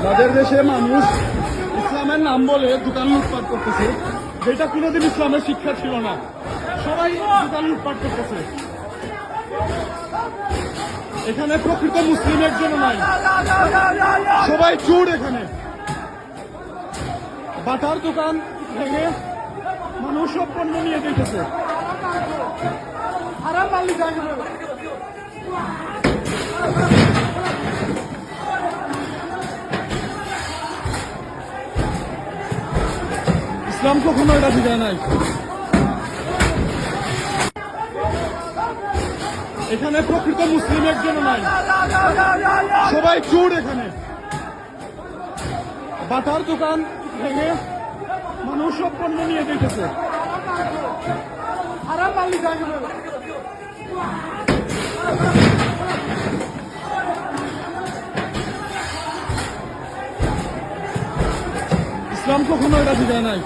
যাদের দেশে মানুষ ইসলামের নাম বলে দোকান লুটপাট করতেছে, যেটা কোনোদিন ইসলামের শিক্ষা ছিল না, সবাই দোকান লুটপাট করতেছে। এখানে প্রকৃত মুসলিম একজন নাই, সবাই চোর। এখানে বাটার দোকান ভেঙে মানুষ সব পণ্য নিয়ে যেতেছে। ইসলাম কখনো এটা শিখায় নাই। এখানে প্রকৃত মুসলিম একজন নাই, সবাই চোর। এখানে বাটার দোকান ভেঙে মানুষ সব পণ্য নিয়ে যেতেছে। ইসলাম কখনো এটা শিখায় নাই।